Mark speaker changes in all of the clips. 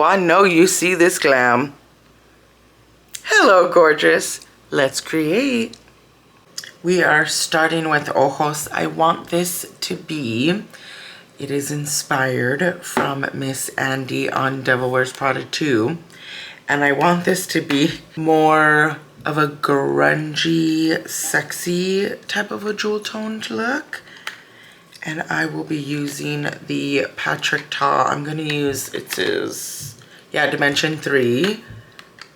Speaker 1: I know you see this glam. Hello, gorgeous. Let's create. We are starting with ojos. I want this to be, it is inspired from Miss Andy on Devil Wears Prada 2. And I want this to be more of a grungy, sexy type of a jewel toned look. And I will be using the Patrick Ta. I'm gonna use, it is, yeah, dimension 3.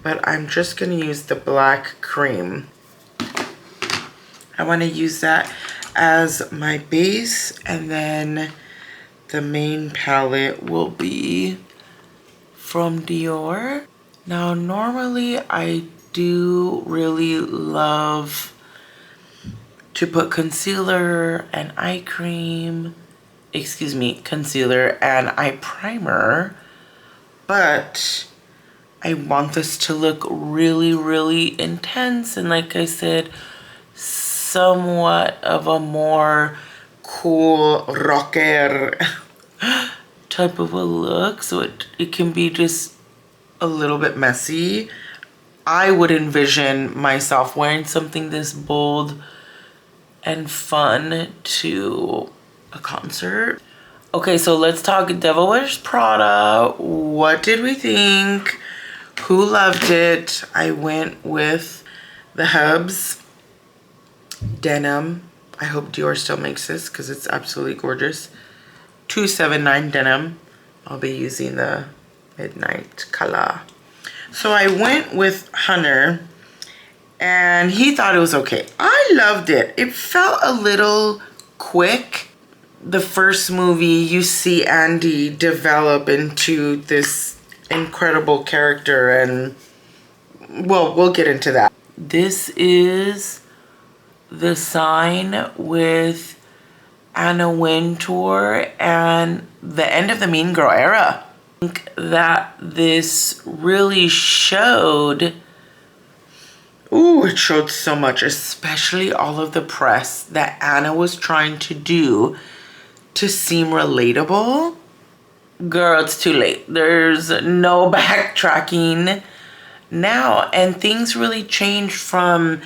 Speaker 1: But I'm just gonna use the black cream. I wanna use that as my base, and then the main palette will be from Dior. Now, normally I do really love to put concealer and eye cream, excuse me, concealer and eye primer, but I want this to look really, really intense, and like I said, somewhat of a more cool rocker type of a look, so it can be just a little bit messy. I would envision myself wearing something this bold and fun to a concert. Okay, so let's talk Devil Wears Prada. What did we think? Who loved it? I went with the Hubs Denim. I hope Dior still makes this because it's absolutely gorgeous. 279 Denim. I'll be using the Midnight color. So I went with Hunter and he thought it was okay. I loved it. It felt a little quick. The first movie, you see Andy develop into this incredible character, and well, we'll get into that. This is the sign with Anna Wintour and the end of the Mean Girl era. I think that this really showed, ooh, it showed so much, especially all of the press that Anna was trying to do to seem relatable. Girl, it's too late. There's no backtracking now, and things really changed from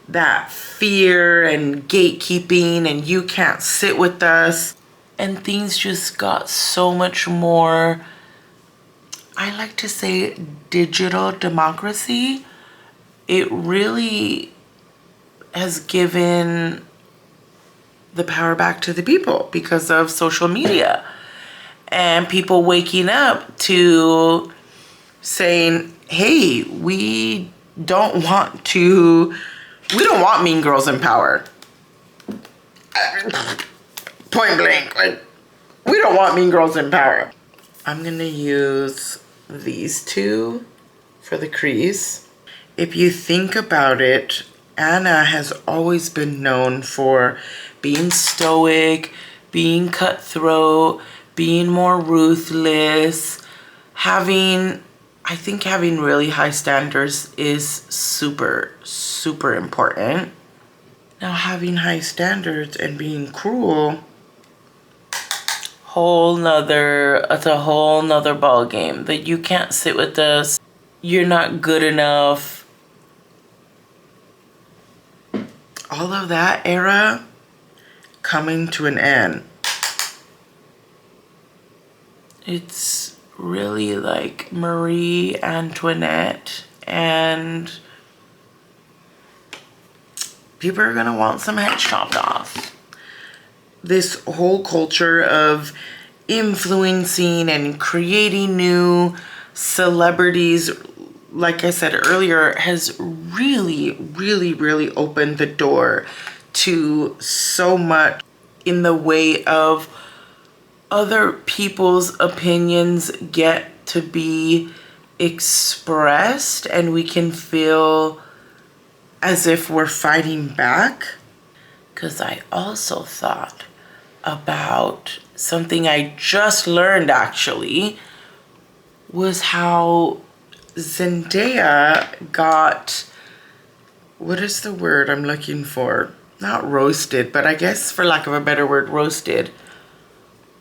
Speaker 1: that fear and gatekeeping and you can't sit with us, and things just got so much more, I like to say, digital democracy. It really has given the power back to the people because of social media and people waking up to saying, hey, we don't want Mean Girls in power. Point blank, like, we don't want Mean Girls in power. I'm gonna use these two for the crease. If you think about it, Anna has always been known for being stoic, being cutthroat, being more ruthless, I think having really high standards is super, super important. Now, having high standards and being cruel, it's a whole nother ball game. That you can't sit with us, you're not good enough. All of that era coming to an end. It's really like Marie Antoinette, and people are gonna want some heads chopped off. This whole culture of influencing and creating new celebrities, like I said earlier, has really, really, really opened the door to so much in the way of other people's opinions get to be expressed, and we can feel as if we're fighting back. Because I also thought about something I just learned, actually, was how Zendaya got, what is the word I'm looking for? Not roasted, but I guess for lack of a better word, roasted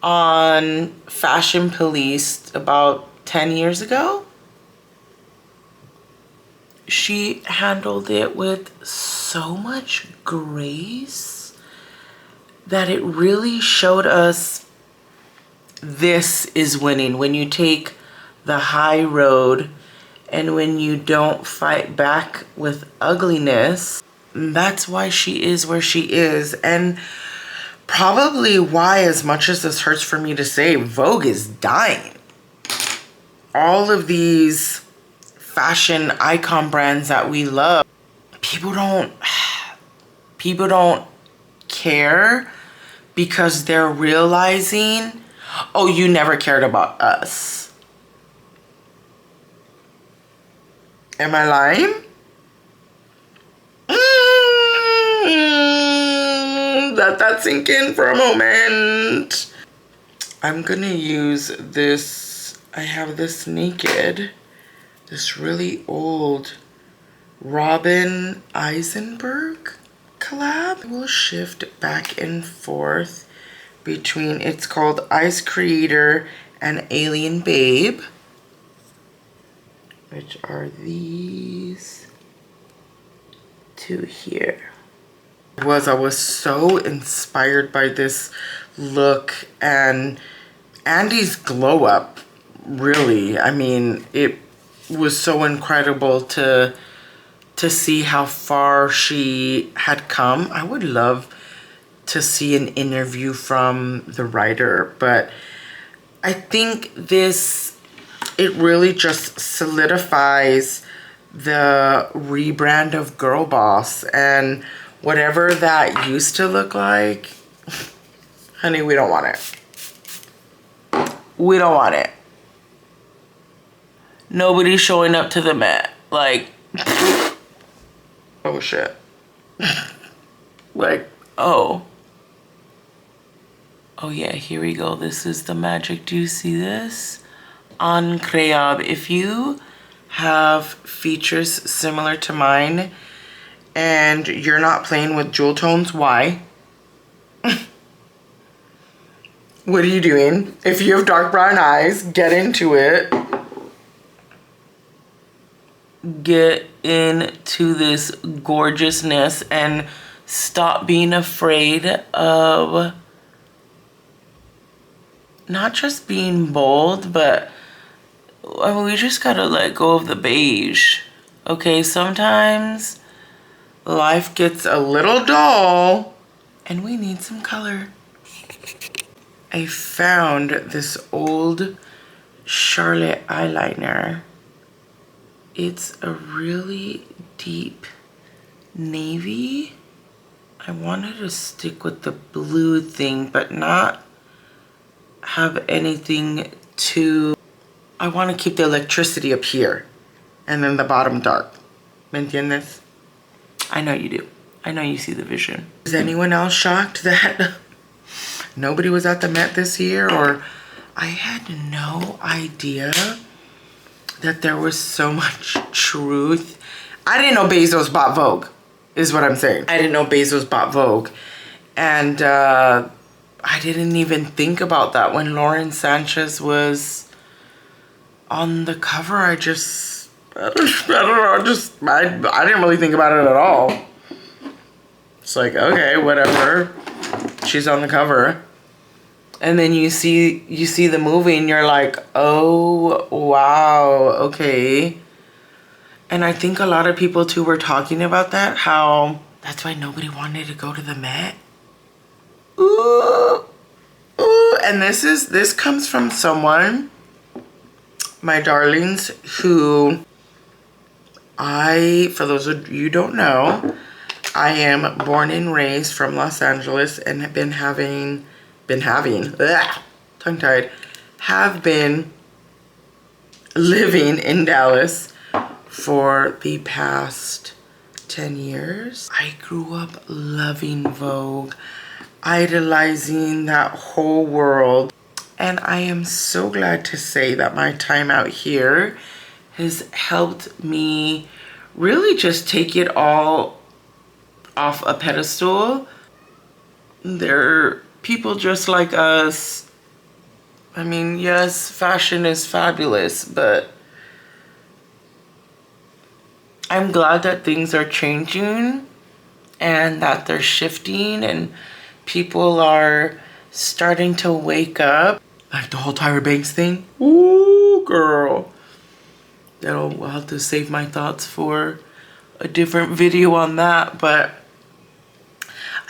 Speaker 1: on Fashion Police about 10 years ago, she handled it with so much grace that it really showed us this is winning. When you take the high road and when you don't fight back with ugliness, that's why she is where she is. And probably why, as much as this hurts for me to say, Vogue is dying. All of these fashion icon brands that we love, people don't care because they're realizing, oh, you never cared about us. Am I lying? Let that sink in for a moment. I'm gonna use this. I have this Naked, this really old Robin Eisenberg collab. We'll shift back and forth between, it's called Ice Creator and Alien Babe, which are these two here. I was so inspired by this look and Andy's glow up, really. I mean, it was so incredible to see how far she had come. I would love to see an interview from the writer, but I think it really just solidifies the rebrand of Girl Boss, and whatever that used to look like, honey, we don't want it. We don't want it. Nobody's showing up to the Met. Like, oh shit. Like, oh yeah, here we go. This is the magic. Do you see this? Incroyable. If you have features similar to mine and you're not playing with jewel tones, why? What are you doing? If you have dark brown eyes, get into it. Get into this gorgeousness and stop being afraid of not just being bold, but I mean, we just gotta let go of the beige. Okay, sometimes life gets a little dull and we need some color. I found this old Charlotte eyeliner. It's a really deep navy. I wanted to stick with the blue thing, but not have anything too... I want to keep the electricity up here and then the bottom dark. ¿Me entiendes? I know you do. I know you see the vision. Is anyone else shocked that nobody was at the Met this year? Or I had no idea that there was so much truth. I didn't know Bezos bought Vogue, is what I'm saying. I didn't know Bezos bought Vogue. And I didn't even think about that when Lauren Sanchez was on the cover. I don't know, I didn't really think about it at all. It's like, okay, whatever. She's on the cover. And then you see the movie and you're like, oh, wow, okay. And I think a lot of people too were talking about that, how that's why nobody wanted to go to the Met. Ooh, ooh. And this comes from someone, my darlings, who for those of you who don't know, I am born and raised from Los Angeles and have been living in Dallas for the past 10 years. I grew up loving Vogue, idolizing that whole world. And I am so glad to say that my time out here has helped me really just take it all off a pedestal. There are people just like us I mean, yes, fashion is fabulous, but I'm glad that things are changing and that they're shifting and people are starting to wake up. Like the whole Tyra Banks thing. Ooh, girl. We'll have to save my thoughts for a different video on that, but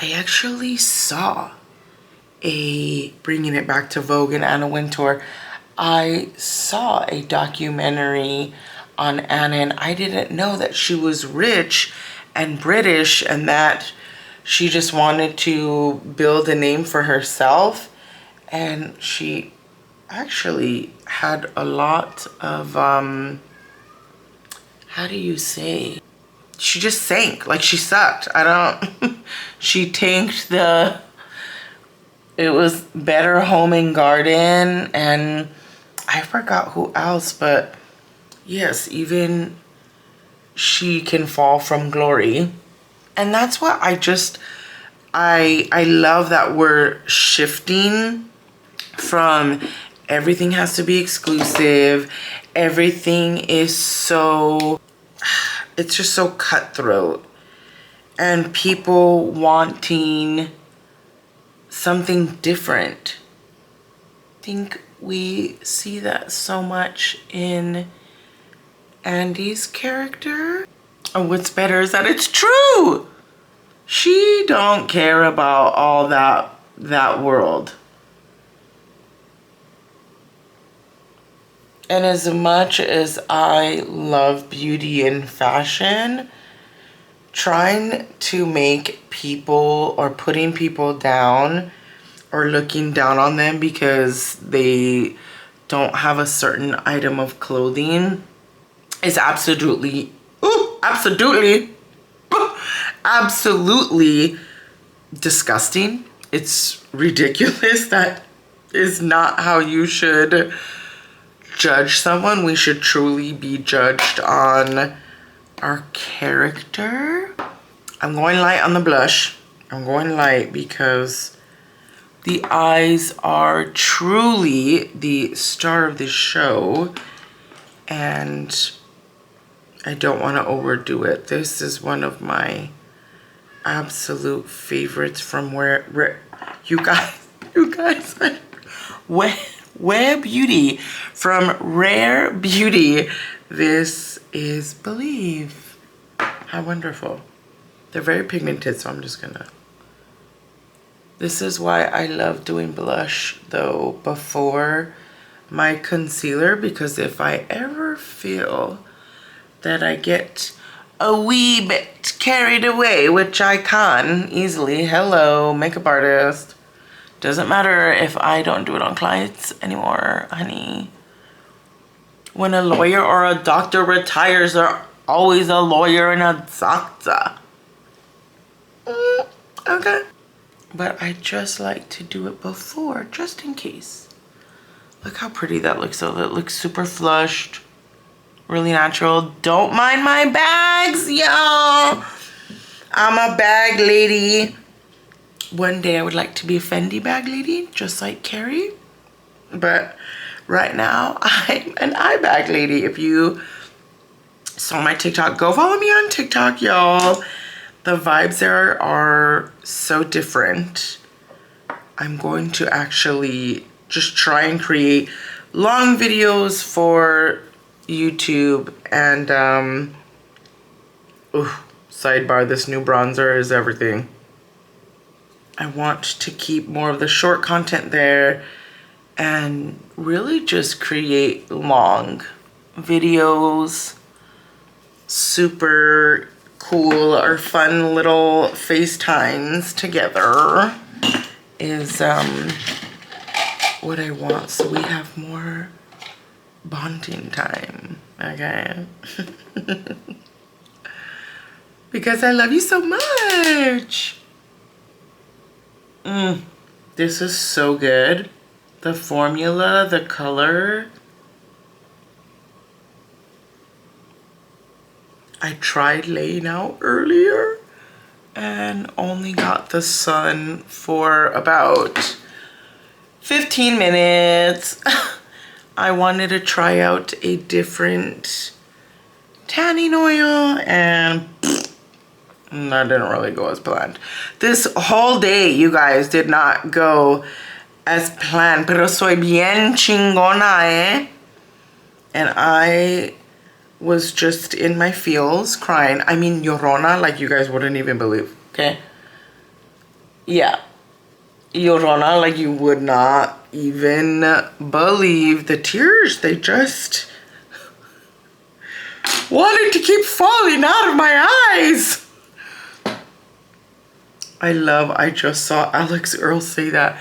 Speaker 1: I actually saw bringing it back to Vogue and Anna Wintour, I saw a documentary on Anna, and I didn't know that she was rich and British and that she just wanted to build a name for herself. And she actually had a lot of, how do you say? She just sank, like she sucked. She tanked it was Better Home and Garden, and I forgot who else, but yes, even she can fall from glory. And that's what I love that we're shifting from everything has to be exclusive. Everything is it's just so cutthroat. And people wanting something different. I think we see that so much in Andy's character. And what's better is that it's true. She don't care about all that world. And as much as I love beauty and fashion, trying to make people or putting people down or looking down on them because they don't have a certain item of clothing is absolutely disgusting. It's ridiculous. That is not how you should judge someone. We should truly be judged on our character. I'm going light on the blush. I'm going light because the eyes are truly the star of this show, and I don't want to overdo it. This is one of my absolute favorites from where you guys Where Beauty from Rare Beauty. This is Believe. How wonderful. They're very pigmented, so I'm just gonna. This is why I love doing blush though before my concealer, because if I ever feel that I get a wee bit carried away, which I can easily, hello, makeup artist. Doesn't matter if I don't do it on clients anymore, honey. When a lawyer or a doctor retires, they're always a lawyer and a doctor. Okay. But I just like to do it before, just in case. Look how pretty that looks though. That looks super flushed. Really natural. Don't mind my bags, y'all. I'm a bag lady. One day I would like to be a Fendi bag lady, just like Carrie. But right now, I'm an eye bag lady. If you saw my TikTok, go follow me on TikTok, y'all. The vibes there are so different. I'm going to actually just try and create long videos for YouTube. And, sidebar, this new bronzer is everything. I want to keep more of the short content there and really just create long videos, super cool or fun little FaceTimes together is what I want, so we have more bonding time, okay? Because I love you so much. This is so good. The formula, the color. I tried laying out earlier and only got the sun for about 15 minutes. I wanted to try out a different tanning oil and that didn't really go as planned. This whole day, you guys, did not go as planned. Pero soy bien chingona, eh? And I was just in my feels crying. I mean, llorona, like you guys wouldn't even believe, okay? Yeah. Llorona, like you would not even believe the tears. They just wanted to keep falling out of my eyes. I just saw Alex Earl say that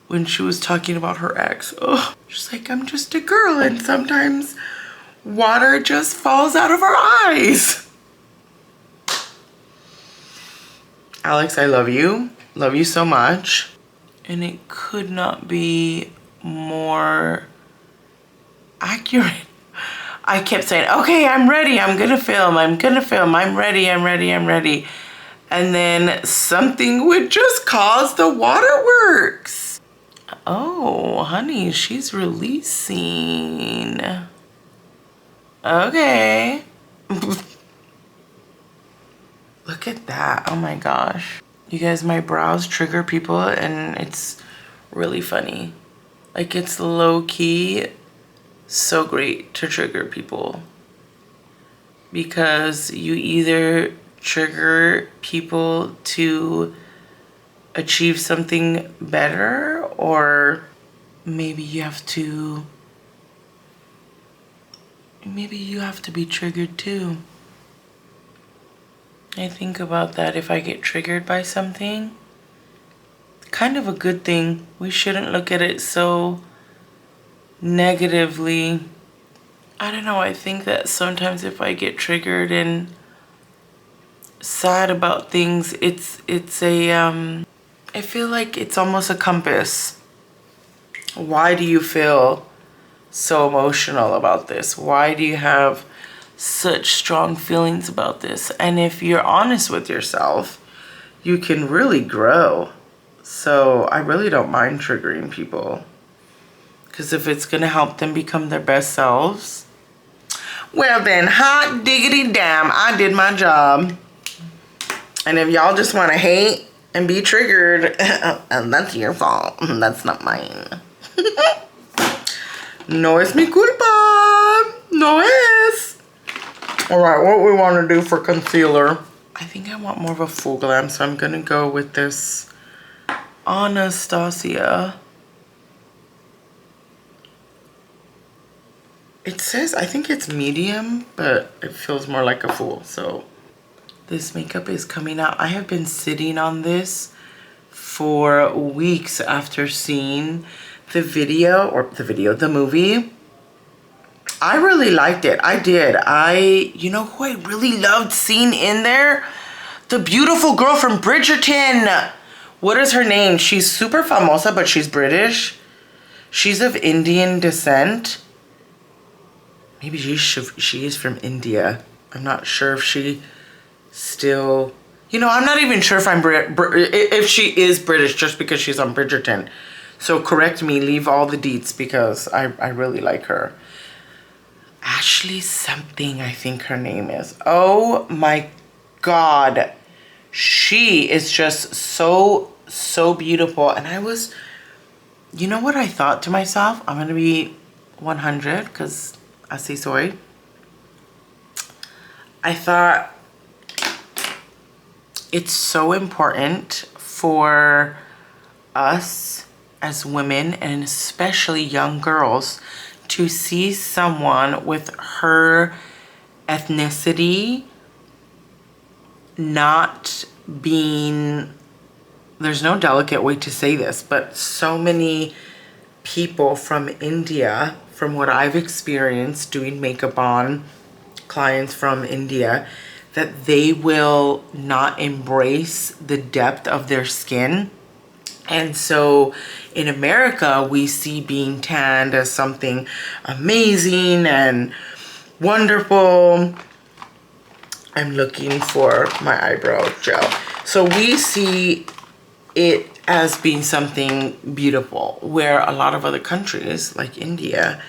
Speaker 1: when she was talking about her ex. Oh, she's like, I'm just a girl and sometimes water just falls out of our eyes. Alex, I love you. Love you so much. And it could not be more accurate. I kept saying, okay, I'm ready. I'm gonna film. I'm gonna film. I'm ready. I'm ready. I'm ready. And then something would just cause the waterworks. Oh, honey, she's releasing. Okay. Look at that. Oh my gosh. You guys, my brows trigger people and it's really funny. Like, it's low-key so great to trigger people. Because you either trigger people to achieve something better, or maybe you have to be triggered too. I think about that. If I get triggered by something, kind of a good thing. We shouldn't look at it so negatively. I don't know, I think that sometimes if I get triggered and sad about things, it's a I feel like it's almost a compass. Why do you feel so emotional about this? Why do you have such strong feelings about this? And if you're honest with yourself, you can really grow. So I really don't mind triggering people, because if it's gonna help them become their best selves, well then, hot diggity damn, I did my job. And if y'all just want to hate and be triggered, and that's your fault. That's not mine. No es mi culpa. No es. All right, what we want to do for concealer. I think I want more of a full glam, so I'm going to go with this Anastasia. It says, I think it's medium, but it feels more like a full, so. This makeup is coming out. I have been sitting on this for weeks after seeing the movie. I really liked it. I did. You know who I really loved seeing in there? The beautiful girl from Bridgerton. What is her name? She's super famosa, but she's British. She's of Indian descent. Maybe she is from India. I'm not sure if she still, you know, I'm not even sure if if she is British just because she's on Bridgerton. So correct me, leave all the deets, because I really like her. Ashley something, I think her name is. Oh my God. She is just so beautiful. And I was, you know what I thought to myself? I'm going to be 100 because así soy. I thought, it's so important for us as women, and especially young girls, to see someone with her ethnicity not being, there's no delicate way to say this, but so many people from India, from what I've experienced doing makeup on clients from India, that they will not embrace the depth of their skin. And so in America, we see being tanned as something amazing and wonderful. I'm looking for my eyebrow gel. So we see it as being something beautiful, where a lot of other countries like India,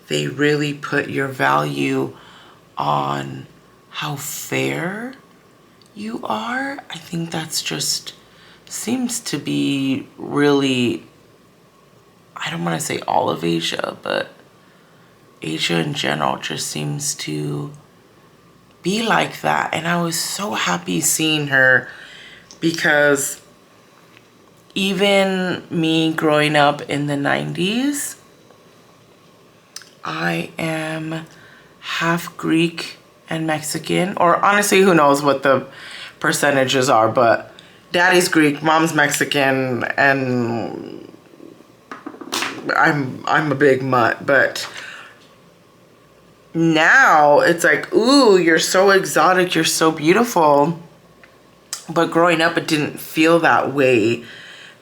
Speaker 1: they really put your value on how fair you are. I think that's just seems to be really, I don't want to say all of Asia, but Asia in general just seems to be like that. And I was so happy seeing her, because even me growing up in the 90s, I am half Greek and Mexican, or honestly, who knows what the percentages are, but daddy's Greek, mom's Mexican, and I'm a big mutt. But now it's like, ooh, you're so exotic, you're so beautiful. But growing up, it didn't feel that way,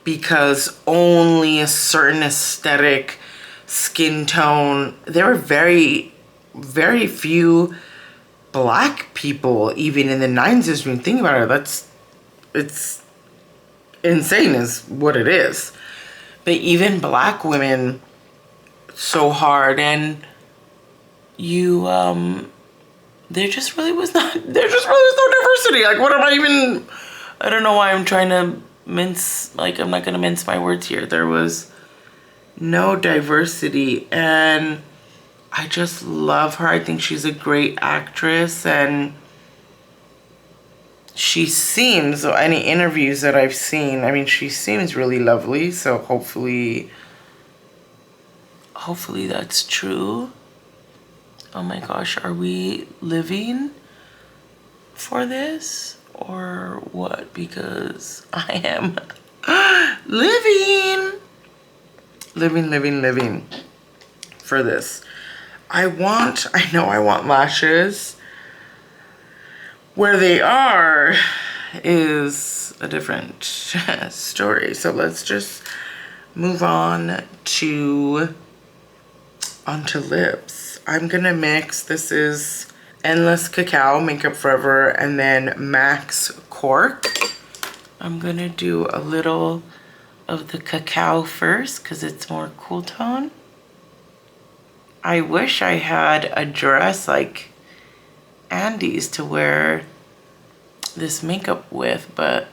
Speaker 1: because only a certain aesthetic, skin tone, there were very, very few black people even in the 90s. When you think about it, it's insane is what it is. But even black women, so hard. And you there just really was no diversity. Like, what am I even, I don't know why I'm trying to mince, like, I'm not gonna mince my words here. There was no diversity, and I just love her. I think she's a great actress, and she seems, so any interviews that I've seen, I mean, she seems really lovely. So hopefully that's true. Oh my gosh, are we living for this or what? Because I am living for this. I know I want lashes. Where they are is a different story. So let's just move on onto lips. I'm gonna mix, this is Endless Cacao Makeup Forever, and then Max Cork. I'm gonna do a little of the Cacao first because it's more cool tone. I wish I had a dress like Andy's to wear this makeup with, but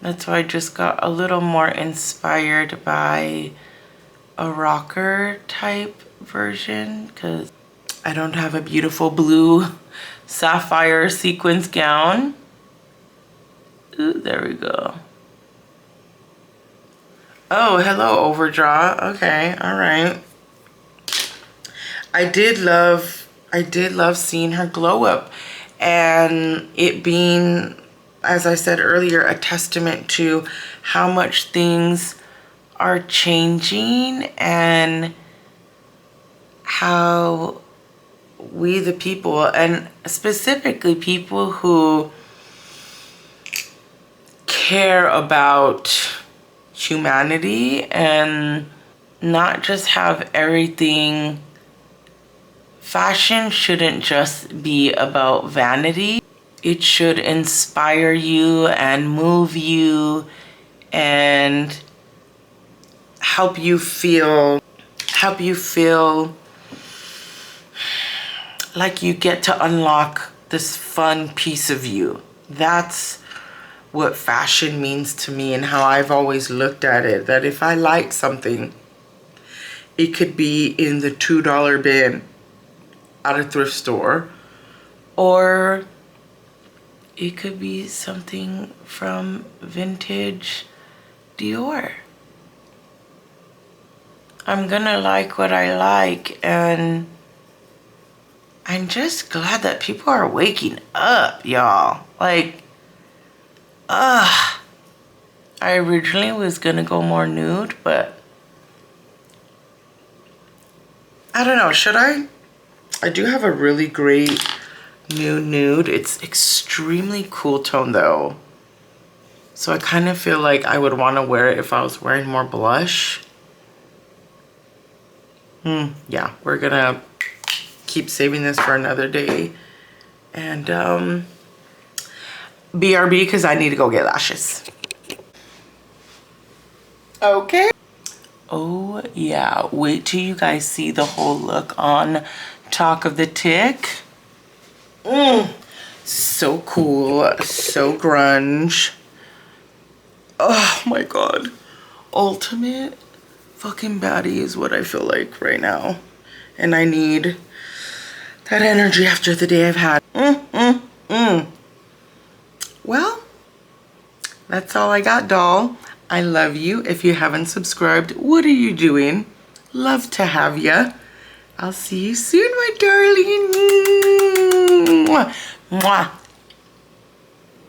Speaker 1: that's why I just got a little more inspired by a rocker type version, because I don't have a beautiful blue sapphire sequins gown. Ooh, there we go. Oh, hello, Overdraw. Okay, all right. I did love seeing her glow up, and it being, as I said earlier, a testament to how much things are changing, and how we the people, and specifically people who care about humanity and not just have everything. Fashion shouldn't just be about vanity. It should inspire you and move you and help you feel like you get to unlock this fun piece of you. That's what fashion means to me, and how I've always looked at it. That if I like something, it could be in the $2 bin at a thrift store, or it could be something from vintage Dior. I'm gonna like what I like, and I'm just glad that people are waking up, y'all. Like, I originally was gonna go more nude, but I don't know, should I? I do have a really great new nude. It's extremely cool tone though. So I kind of feel like I would want to wear it if I was wearing more blush. Yeah, we're gonna keep saving this for another day. And BRB, because I need to go get lashes. Okay. Oh yeah, wait till you guys see the whole look on Talk of the Tick. So cool, so grunge. Oh my god. Ultimate fucking baddie is what I feel like right now. And I need that energy after the day I've had. Well, that's all I got, doll. I love you. If you haven't subscribed, what are you doing? Love to have ya. I'll see you soon, my darling. Mwah. Mwah.